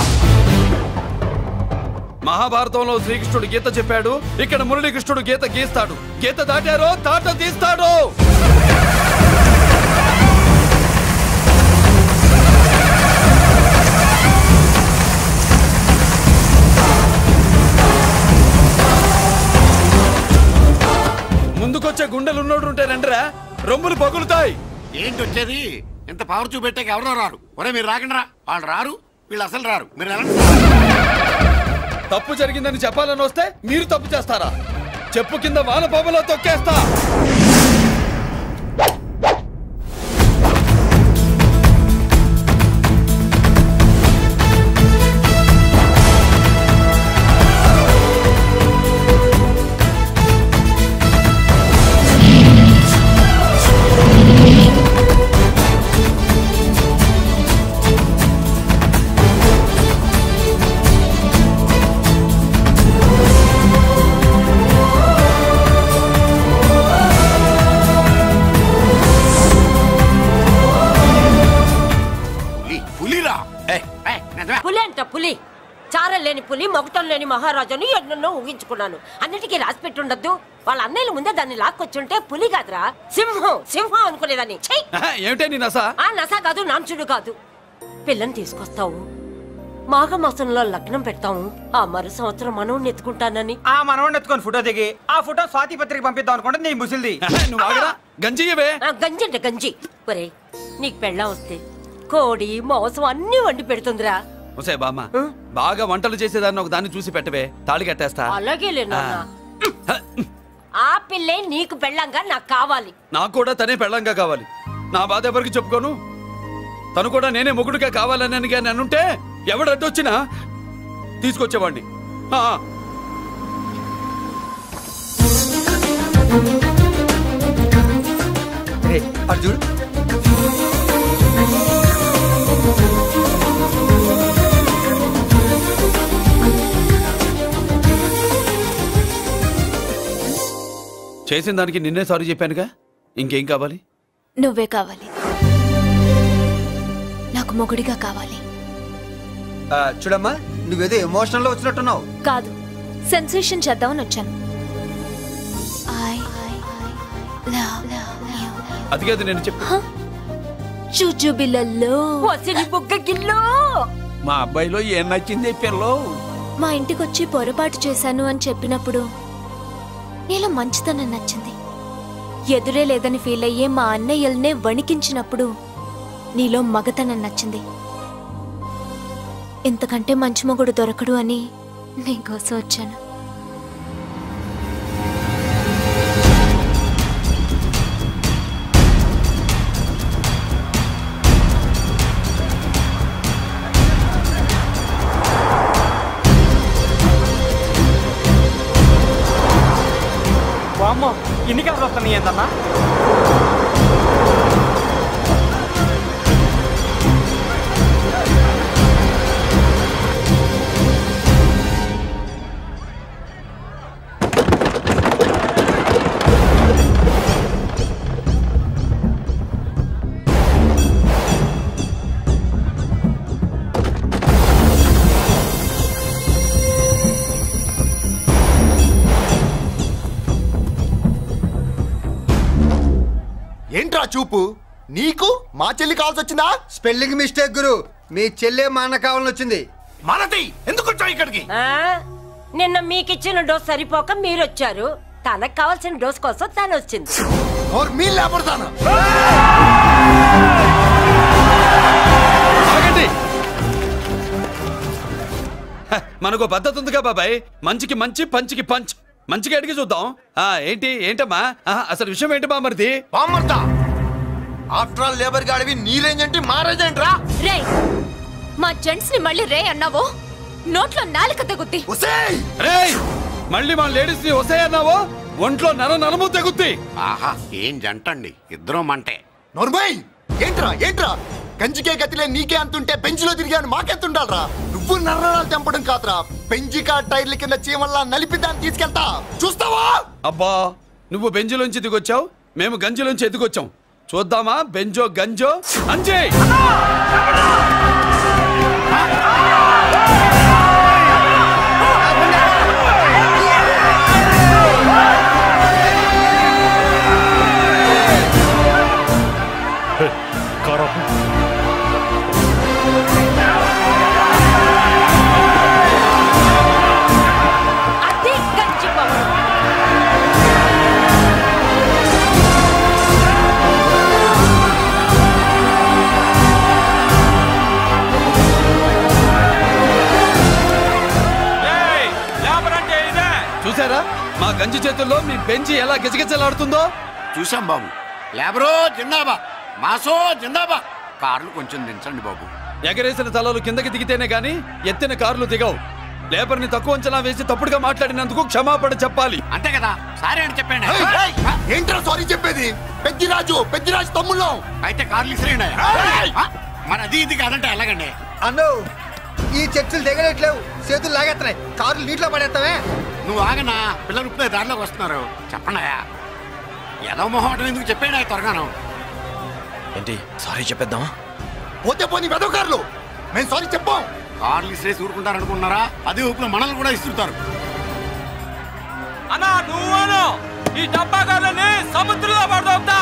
మహాభారతంలో శ్రీకృష్ణుడు గీత చెప్పాడు, ఇక్కడ మురళీకృష్ణుడు గీత గీస్తాడు. గీత దాటారో తాట తీస్తాడు. ముందుకొచ్చే గుండెలున్నోడు ఉంటే రండిరా, రొమ్ములు పగులుతాయి. ఏంటి వచ్చేది? ఇంత పవర్ చూపెట్టాక ఎవరో రారు. ఒరే మీరు రాకండి రా. వాళ్ళు రారు, వీళ్ళు అసలు రారు. మీరు ఎలా? తప్పు జరిగిందని చెప్పాలని వస్తే మీరు తప్పు చేస్తారా? చెప్పు కింద వాన పాపలో తొక్కేస్తా. పులి అంట పులి, చారం లేని పులి, మొగటం లేని మహారాజుని ఎన్నెన్నో ఊహించుకున్నాను. అన్నిటికీ రాసి పెట్టుండద్దు. వాళ్ళ అన్నయ్యల ముందే దాన్ని లాక్కొచ్చుంటే పులి కాదురా, సింహం సింహం అనుకునేదాన్ని. ఏమిటే నీ నస? ఆ నస కాదు, నాంచుడు కాదు. పిల్లని తీసుకొస్తావు, మాఘమాసంలో లగ్నం పెడతాము, ఆ మరు సంవత్సరం మనోడిని ఎత్తుకుంటానని. ఆ మనోడిని ఎత్తుకొని ఫోటో దిగి ఆ ఫోటో స్వాతి పత్రిక పంపిద్దాం అనుకుంటే నీ ముసిల్ది. గంజి గంజి అంటే గంజి. ఒరే, నీకు పెళ్ళం వస్తే కోడి మాంసం అన్ని వండి పెడుతుందిరా. ఒసే బామ్మ, బాగా వంటలు చేసేదాన్ని ఒక దాన్ని చూసి పెట్టవే, తాళి కట్టేస్తా. అలాగే లేనా? ఆ పిల్లే నీకు పెళ్ళంగా నాకు కావాలి. నాకు కూడా తనే పెళ్ళంగా కావాలి. నా బాధ ఎవరికి చెప్పుకోను. తను కూడా నేనే మొగుడుగా కావాలని కానీ అనుంటే ఎవడు అడ్డొచ్చినా తీసుకొచ్చేవాడిని. అర్జున్, చేసిన దానికి నిన్నే సారీ చెప్పానుగా, ఇంకేం కావాలి? నువ్వే కావాలి, నాకు మొగుడిగా కావాలి. చూడమ్మా, నువ్వేదో ఎమోషనల్ లో వచ్చినట్టున్నావు. కాదు, సెన్సేషన్ చేద్దామని వచ్చాను. అది కాదు నేను చెప్పు. చూచు బిల్లల్లో మా అబ్బాయిలో ఏం నచ్చింది పిల్లో? మా ఇంటికి వచ్చి పొరపాటు చేశాను అని చెప్పినప్పుడు నీలో మంచితనం నచ్చింది. ఎదురే లేదని ఫీల్ అయ్యే మా అన్నయ్యల్నే వణికించినప్పుడు నీలో మగతనం నచ్చింది. ఇంతకంటే మంచి మొగుడు దొరకడు అని నీకోసం వచ్చాను. వామ్మో, ఇన్ని కథలు వస్తున్నాయి ఏందన్నా? ఏంట్రా చూపు? నీకు మా చెల్లి కావాల్సి వచ్చిందా? స్పెల్లింగ్ మిస్టేక్ గురు. మీ చెల్లె మా అన్న కావాలని వచ్చింది. మనది ఎందుకు వచ్చావు ఇక్కడికి? నిన్న మీకిచ్చిన డోస్ సరిపోక మీరొచ్చారు. తనకు కావాల్సిన డోస్ కోసం తను వచ్చింది. और मी लेपड़ताना మనకు పద్ధతి ఉందిగా బాబాయ్, మంచికి మంచి పంచికి పంచ్. మంచిగా అడిగి చూద్దాం. ఏంటమ్మా అసలు విషయం ఏంటి బామర్ది? ఆఫ్టర్ ఆల్ లేబర్ గాడివి నీ రేంజ్ అంటే మా రేంజ్ ఏంట్రా? రే మా జెంట్స్ ని మళ్ళీ రే అన్నావో నోట్లో నాలుక తగుద్ది. రేయ్ మళ్ళీ మా లేడీస్ ని వసే అన్నావో ఒంట్లో నరము తెగుద్ది. ఆహా ఏం జంటండి, ఇద్దరం మంటే. నోర్మయ్ ఏంట్రా ఏంట్రా కంచికే గతిలే నీకే అంతుంటే బెంచ్లో తిరిగాను మాకెంతుండాలరా? నువ్వు నర్రాలు తెంపడం కాదురా, బెంజికా టైర్ల కింద చీమల్లా నలిపి దాన్ని తీసుకెళ్తా చూస్తావా? అబ్బా నువ్వు బెంజులోంచి దిగొచ్చావు, మేము గంజిలోంచి ఎదిగొచ్చాం. చూద్దామా బెంజో గంజో అంజే. చూసారా మా గంజి చేతుల్లో మీ బెంచి ఎలా గిజగిజలాడుతుందో? చూసాం బాబు. లేబరో జిందాబా, మాసో జిందాబా. కార్లు కొంచెం దించండి బాబు. ఎగరేసిన తలలు కిందకి దిగితేనే గాని ఎత్తిన కార్లు దిగవు. లేబర్ ని తక్కువ అంచనా వేసి తప్పుడుగా మాట్లాడినందుకు క్షమాపణ చెప్పాలి. అంతే కదా, సారీ అని చెప్పండి. ఏంట్రా సారీ చెప్పేది? పెద్దిరాజు తమ్ముళ్ళు అయితే కార్లు ఇసిరేయండి. మరి అది ఇది కాదంటే ఎలాగండి? అన్నో ఈ చర్చలు దిగలేట్లేవు, చేతులు లాగేస్తున్నాయి, కార్లు నీటిలో పడేస్తావే. నువ్వు ఆగనా, పిల్లలు ఇప్పుడే దారిలోకి వస్తున్నారు. చెప్పండియా, ఏదో మొహం ఎందుకు చెప్పేనా త్వరగాను. ఏంటి సారీ చెప్పేద్దామా? పోతే పోనీ వెదవ కార్లు, మేము సారీ చెప్పాం. కార్లు ఇసిరేసి ఊరుకుంటారనుకున్నారా? అదే ఊపిలో మనల్ని కూడా ఇస్తుంటారు. అన్నా నువ్వు ఈ డబ్బా కార్లని సముద్రంలో పడదోపుతా.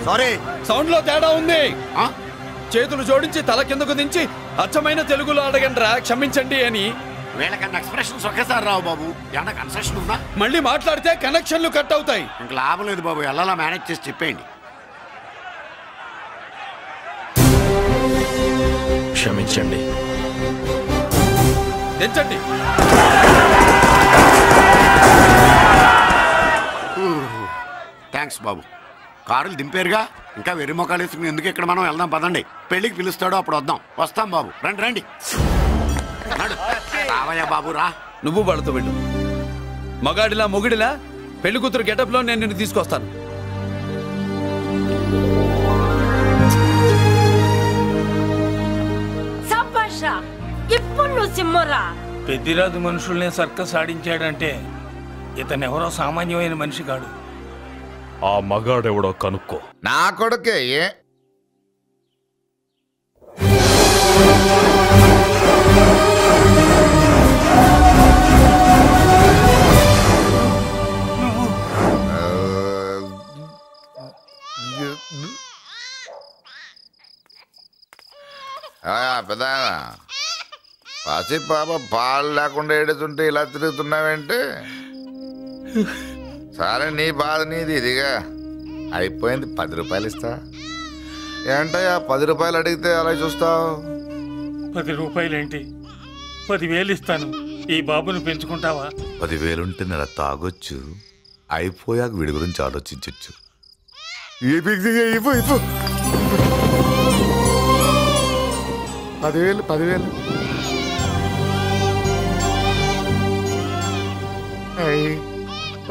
సారీ సౌండ్ లో తేడా ఉంది. చేతులు జోడించి తల కిందకు దించి అచ్చమైన తెలుగులో అడగండి రా క్షమించండి అని. వీళ్ళకన్నా ఎక్స్ప్రెషన్స్ ఒకేసారి రావు బాబు. ఏమన్నా కన్సెషన్ ఉందా? మళ్ళీ మాట్లాడితే కనెక్షన్లు కట్ అవుతాయి. ఇంక లాభం లేదు బాబు, ఎలా మేనేజ్ చేసి చెప్పేయండి. క్షమించండి. తెచ్చండి. థ్యాంక్స్ బాబు. కారులు దింపారుగా, ఇంకా వెర్రి మొక్కలు వేసుకుని ఎందుకు ఇక్కడ మనం వెళ్దాం పదండి. పెళ్లికి పిలుస్తాడో అప్పుడు వద్దాం. వస్తాం బాబు, రండి రండి. రావయ్యా బాబు రా. నువ్వు వాళ్ళతో వెళ్ళు. మగాడిలా మొగుడిలా పెళ్లి కూతురు గెటప్ లో నేను నిన్ను తీసుకొస్తాను. సంభాష ఇప్పుడు నువ్వు సింహరా. పెద్దిరాజు మనుషుల్ని సర్కస్ ఆడించాడంటే ఇతనెవరో సామాన్యమైన మనిషి కాడు. ఆ మగాడెవడో కనుక్కో. నా కొడుకే పెద్ద పసి పాప పాలు లేకుండా ఏడుతుంటే ఇలా తిరుగుతున్నావేంటి? సరే నీ బాధ నీది, ఇదిగా అయిపోయింది. 10 రూపాయలు ఇస్తా. ఏంటయ్యా 10 రూపాయలు అడిగితే అలా చూస్తావు? 10 రూపాయలేంటి, 10,000 ఇస్తాను. ఈ బాబుని పెంచుకుంటావా? 10,000 ఉంటే నెల తాగొచ్చు, అయిపోయాక వీడి గురించి ఆలోచించచ్చు. 10,000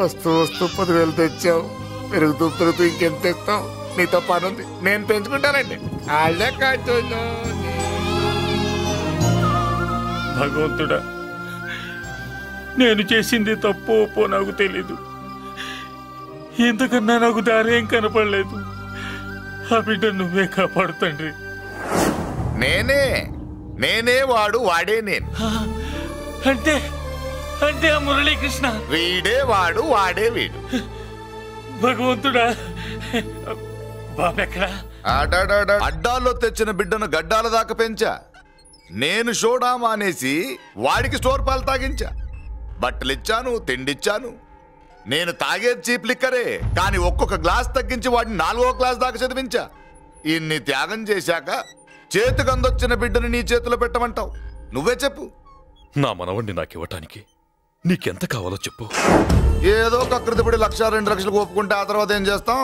వస్తూ 10,000 తెచ్చావు. పెరుగుతూ ఇంకెంత తెస్తావు? నీతో పనుంది, నేను పెంచుకుంటానండి. భగవంతుడా, నేను చేసింది తప్పు ఒప్పో నాకు తెలీదు. ఇంతకన్నా నాకు దారేం కనపడలేదు. ఆ బిడ్డ నువ్వే కాపాడు తండ్రి. నేనే వాడు, వాడే నేను. అంటే అంటే ఆ మురళీకృష్ణ వీడే వాడు, వాడే వీడు. భగవంతుడా, బాబెక్కడా? అడ్డాల్లో తెచ్చిన బిడ్డను గడ్డాల దాకా పెంచా. నేను షోడా మానేసి వాడికి స్టోర్ పాలు తాగించా. బట్టలిచ్చాను, తిండిచ్చాను. నేను తాగేది చీప్ లిక్కరే, కానీ ఒక్కొక్క గ్లాస్ తగ్గించి వాడిని 4వ క్లాస్ దాకా చదివించా. ఇన్ని త్యాగం చేశాక చేతికి అందొచ్చిన బిడ్డని నీ చేతిలో పెట్టమంటావు? నువ్వే చెప్పు. నా మనవణ్ణి నాకివ్వటానికి నీకెంత కావాలో చెప్పు. ఏదో కకృతిపడి 1,00,000 2 లక్షలకు ఒప్పుకుంటే ఆ తర్వాత ఏం చేస్తాం?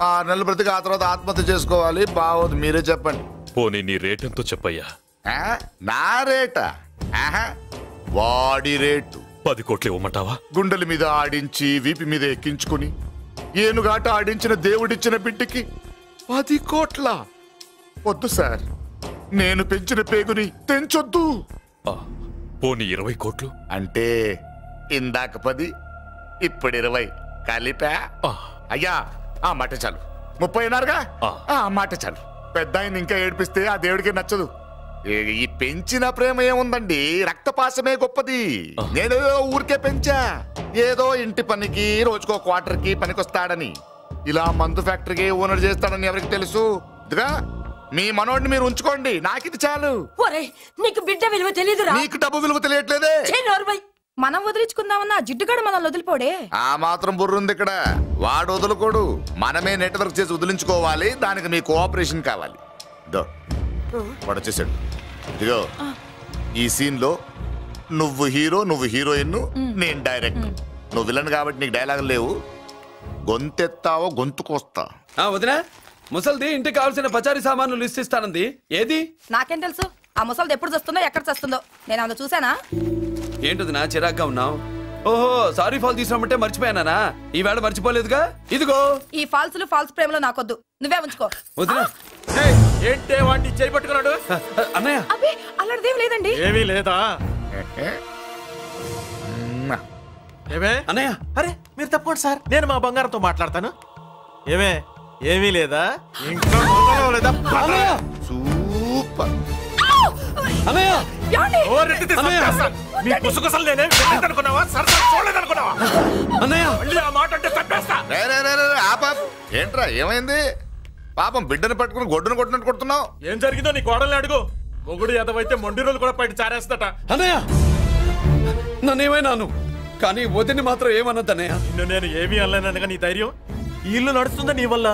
6 నెలలు బ్రతికి ఆ తర్వాత ఆత్మహత్య చేసుకోవాలి. బావోదు, మీరే చెప్పండి. పోనీ నీ రేటెంతో చెప్పయ్యా. నా రేటా? వాడి రేటు 10 కోట్లు ఇవ్వమంటావా? గుండెల మీద ఆడించి వీపి మీద ఎక్కించుకుని ఏనుగాట ఆడించిన దేవుడిచ్చిన బిడ్డకి 10 కోట్ల? వద్దు సార్, నేను పెంచిన పేగుని తెంచొద్దు. పోనీ 20 కోట్లు? అంటే ఇందాక 10 ఇప్పుడు 20 కలిపా? అయ్యా ఆ మాట చాలు. 30 అన్నారుగా, ఆ మాట చాలు. పెద్ద ఆయన ఇంకా ఏడిపిస్తే ఆ దేవుడికి నచ్చదు. ఈ పెంచిన ప్రేమ ఏముందండి, రక్తపాసమే గొప్పది. నేనేదో ఊరికే పెంచా, ఏదో ఇంటి పనికి రోజుకో క్వార్టర్కి పనికొస్తాడని. ఇలా మందు ఫ్యాక్టరీకి ఓనర్ చేస్తాడని ఎవరికి తెలుసు? ఇదిగా మీ మనోడిని మీరు ఉంచుకోండి, నాకిది చాలు. నీకు బిడ్డ విలువ తెలియదురా? నీకు డబ్బు విలువ తెలియట్లేదే. మనం వదిలించుకుందామన్నా జిడ్డుగాడు మనం వదిలిపోడే. ఆ మాత్రం బుర్రుంది ఇక్కడ. వాడు వదులుకోడు, మనమే నెట్వర్క్ చేసి వదిలించుకోవాలి. దానికి మీ కోఆపరేషన్ కావాలి. వాడు వచ్చేసాడు. ఇదిగో ఈ సీన్ లో నువ్వు హీరో, నువ్వు హీరోయిన్, నేను డైరెక్టర్. నువ్వు విలన్ కాబట్టి నీకు డైలాగ్ లేవు. గొంతెత్తావో గొంతుకొస్తా. వదినా, ముసల్ది ఇంటికి కావాల్సిన పచారీ సామాన్లు లిస్ట్ ఇస్తానంది. ఏది? నాకేం తెలుసు ఆ ముసలిది ఎప్పుడు చస్తుందో ఎక్కడ చస్తుందో? నేను అందులో చూసానా? ఏంటది నా చిరాగ్గా ఉన్నావు? ఓహో, సారీ ఫాల్ తీసుకురామంటే మర్చిపోయానా? ఈ వేళ మర్చిపోలేదుగా. ఇదిగో ఈ ఫాల్స్లు ఫాల్స్ ప్రేమలు నాకొద్దు, నువ్వే ఉంచుకో. వదినా, ఏంటే వాడిని చేయి పట్టుకున్నాడు? అన్నయ్య, అబ్బే అలాంటిదేం లేదండి. ఏమీ లేదా? ఏమే అన్నయ్య? అరే మీరు తప్పకుండా సార్, నేను మా బంగారంతో మాట్లాడతాను. ఏమే ఏమీ లేదా? ఇంకా లేదా? సూపర్ అన్నయ్య, మీ కుసుకుసలు నేనేం అనుకున్నావా? సరసా చూడలేదనుకున్నావా? అన్నయ్య మళ్ళీ ఆ మాట అంటే తప్పేస్తా. ఏంట్రా ఏమైంది? పాపం బిడ్డను పట్టుకుని గొడ్డును కొట్టినట్టు కొడుతున్నావు. ఏం జరిగిందో నీ కోడల్ని అడుగు. మొగుడు ఎదవైతే మొండి రోజులు కూడా బయట చారేస్తట. అన్నయ్య, నన్నేమైనాను కానీ వదిని మాత్రం ఏమన్నదన్నయ్య? నిన్ను నేను ఏమీ అనలేనగా నీ ధైర్యం. ఇల్లు నడుస్తుందా నీ వల్ల,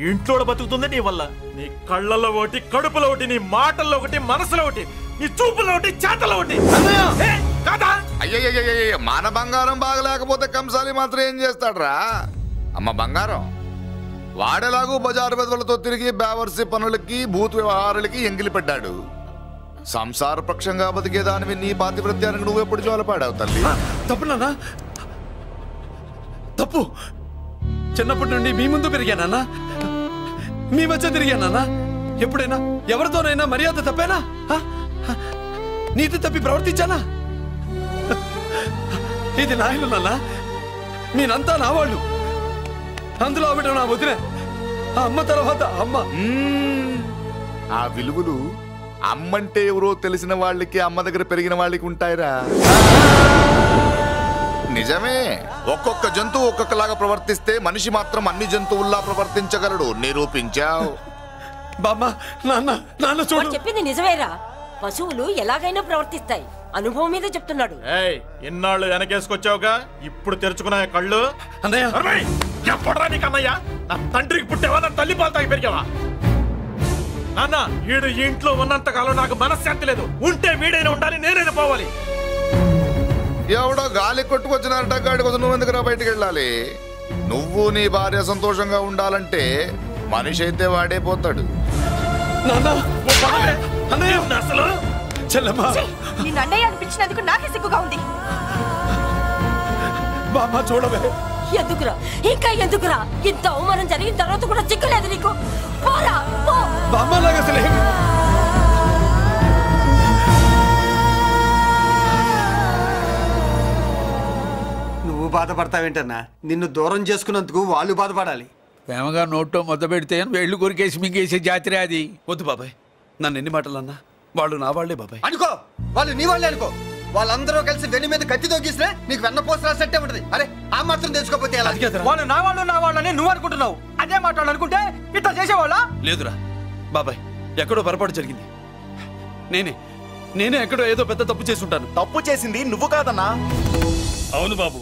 ఇంట్లో బతుకుతుంది నీ వల్ల. నీ కళ్ళల్లో ఒకటి, కడుపులో ఒకటి, నీ మాటల్లో ఒకటి, మనసులో ఒకటి, నీ చూపులో ఒకటి, చేతల్లో ఒకటి. కాదా? అయ్యయ్యయ్యయ్య, మన బంగారం బాగలేకపోతే కంసాలి మాత్రం ఏం చేస్తాడ్రా? అమ్మ బంగారం వాడేలాగూ బజారు బెదవులతో తిరిగి బేవర్సి పనులకి భూత వ్యవహారాలకి ఎంగిలి పడ్డాడు. సంసార పక్షంగా బతికేదానివి నీ పాతివృత్యానికి నువ్వెప్పుడు జోలపాడావు తల్లి? తప్పు నాన్న, తప్పు. చిన్నప్పటి నుండి మీ ముందు పెరిగానన్నా, మీ మధ్య తిరిగానన్నా. ఎప్పుడైనా ఎవరితోనైనా మర్యాద తప్పేనా? నీతి తప్పి ప్రవర్తించానా? ఇది నా ఇల్లు నాన్న, మీరంతా నా వాళ్ళు. అందులో ఆవిడ నా వదిలే, ఆ అమ్మ తర్వాత అమ్మ. ఆ విలువలు అమ్మంటే ఎవరో తెలిసిన వాళ్ళకి, అమ్మ దగ్గర పెరిగిన వాళ్ళకి ఉంటాయిరా. నిజమే, ఒక్కొక్క జంతువు ఒక్కొక్కలాగా ప్రవర్తిస్తే మనిషి మాత్రం అన్ని జంతువుల్లా ప్రవర్తించగలడు. నిరూపించావు. బామ్మ, నాన్న, నాన్న చూడు. చెప్పింది నిజమేరా. పశువులు ఎలాగైనా ప్రవర్తిస్తాయి. అనుభవం మీద చెప్తున్నాడు. ఇన్నాళ్ళు వెనకేసుకొచ్చావుగా, ఇప్పుడు తెరుచుకున్నా కళ్ళు. అన్నయ్య, ఎప్పుడరా నీకు అన్నయ్య? నా తండ్రికి పుట్టేవా? నా తల్లి పాలు తాగి పెరిగావా? నాన్న, వీడు ఈ ఇంట్లో ఉన్నంత కాలం నాకు మనశ్శాంతి లేదు. ఉంటే వీడైనా ఉండాలి, నేనైనా పోవాలి. ఎవడో గాలి కొట్టుకొచ్చినారట, గాడి కోసం నువ్వు ఎందుకురా బయటికి వెళ్ళాలి? నువ్వు నీ భార్య సంతోషంగా ఉండాలంటే మనిషి అయితే వాడే పోతాడు. నిన్ను అన్నయ్య అనిపించినందుకు నాకే సిగ్గుగా ఉంది. బామ్మ చూడవే. ఎందుకురా, ఇంకా ఎందుకురా? ఇంత అవమానం జరిగిన తర్వాత కూడా చిక్కలేదు నీకు? పోరా, పో. బామ్మలాగా అసలు నువ్వు బాధపడతావేంటన్నా? నిన్ను దూరం చేసుకున్నందుకు వాళ్ళు బాధపడాలి. ప్రేమగా నోట్లో మొద్ద పెడితే వేళ్ళు కొరికేసి మింగేసే జాతర అది. వద్దు బాబాయ్, నన్ను ఎన్ని మాటలు అన్నా వాళ్ళు నా వాళ్లే బాబాయ్. అనుకో, వాళ్ళు నీ వాళ్ళే అనుకో. వాళ్ళందరూ కలిసి వెన్ను మీద కత్తి తోగిస్తే నీకు వెన్నపోస రాసట్టే ఉంటది. అరే ఆ మాత్రం తెలుసుకోకపోతే ఎలా? వాళ్ళు నా వాళ్ళని నువ్వు అనుకుంటున్నావు. అదే మాట్లాడు అనుకుంటే ఇట్లా చేసేవాళ్ళ? లేదురా బాబాయ్, ఎక్కడో పొరపాటు జరిగింది. నేనే ఎక్కడో ఏదో పెద్ద తప్పు చేసి ఉంటాను. తప్పు చేసింది నువ్వు కాదన్నా. అవును బాబు,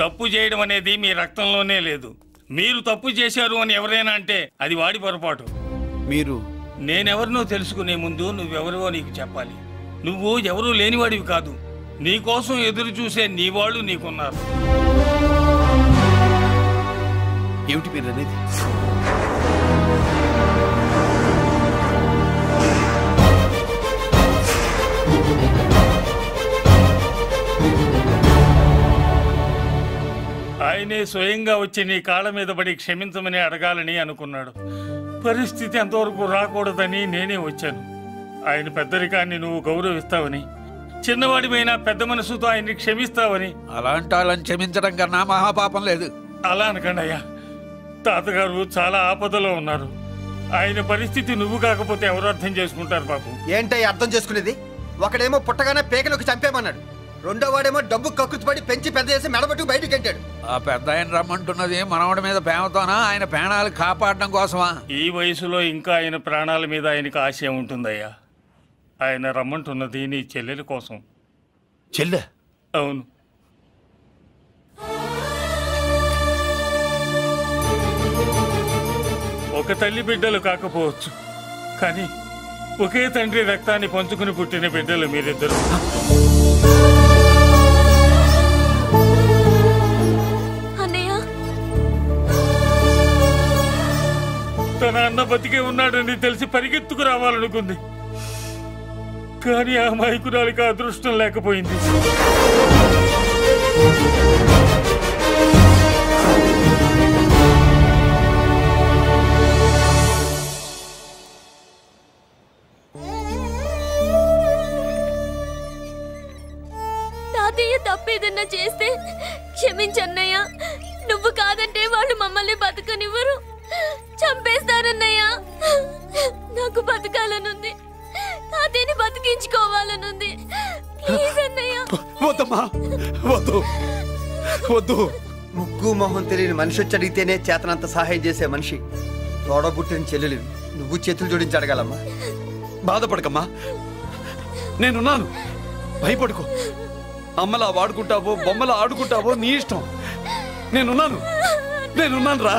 తప్పు చేయడం అనేది మీ రక్తంలోనే లేదు. మీరు తప్పు చేశారు అని ఎవరైనా అంటే అది వాడి పొరపాటు. మీరు నేనెవరినో తెలుసుకునే ముందు నువ్వెవరివో నీకు చెప్పాలి. నువ్వు ఎవరూ లేనివాడివి కాదు. నీకోసం ఎదురు చూసే నీ వాళ్ళు నీకున్నారు. ఏమిటి మీరు అనేది? ఆయనే స్వయంగా వచ్చి నీ కాళ్ళ మీద పడి క్షమించమని అడగాలని అనుకున్నాడు. పరిస్థితి అంతవరకు రాకూడదని నేనే వచ్చాను. ఆయన పెద్దరికాన్ని నువ్వు గౌరవిస్తావని, చిన్నవాడిపైనా పెద్ద మనసుతో ఆయన్ని క్షమిస్తావని. అలాంటి వాళ్ళని క్షమించడం కన్నా మహాపాపం లేదు. అలా అనకండి అయ్యా. తాతగారు చాలా ఆపదలో ఉన్నారు. ఆయన పరిస్థితి నువ్వు కాకపోతే ఎవరు అర్థం చేసుకుంటారు బాబు? ఏంటయ్య అర్థం చేసుకునేది? ఒకడేమో పుట్టగానే పేకలోకి చంపేమన్నాడు, రెండో వాడేమో డబ్బు కక్కుతుపడి పెంచి పెద్ద చేసి మెడబట్టుకు బయటికి గంటాడు. ఆ పెద్ద ఆయన రమ్మంటున్నది మనవడి మీద ప్రేమతోనా, ఆయన ప్రాణాలు కాపాడడం కోసమా? ఈ వయసులో ఇంకా ఆయన ప్రాణాల మీద ఆయనకు ఆశ ఉంటుందయ్యా. ఆయన రమ్మంటున్నది నీ చెల్లెల కోసం. చెల్లె? అవును. ఒక తల్లి బిడ్డలు కాకపోవచ్చు, కానీ ఒకే తండ్రి రక్తాన్ని పంచుకుని పుట్టిన బిడ్డలు మీరిద్దరు. తన అన్న బతికే ఉన్నాడని తెలిసి పరిగెత్తుకు రావాలనుకుంది, కానీ ఆ అమాయకురాలికి అదృష్టం లేకపోయింది. తాతయ్య తప్పేదన్నా చేస్తే క్షమించన్నయ్య. నువ్వు కాదంటే వాళ్ళు మమ్మల్ని బతకనివ్వరు, చంపేస్తారన్నయ్యా. నాకు బతకాలనుంది, తాతయ్యని బతికించుకోవాలనుంది. ప్లీజ్ అన్నయ్య. వద్దమ్మా, వద్దు వద్దు. ముగ్గు మొహం తెలియని మనిషి వచ్చి అడిగితేనే చేతనంత సహాయం చేసే మనిషి తోడబుట్టిన చెల్లెలు నువ్వు చేతులు జోడించి అడగాలమ్మా. బాధపడకమ్మా, నేనున్నాను. భయపడుకో. అమ్మలా వాడుకుంటావో బొమ్మలా ఆడుకుంటావో నీ ఇష్టం. నేనున్నాను రా.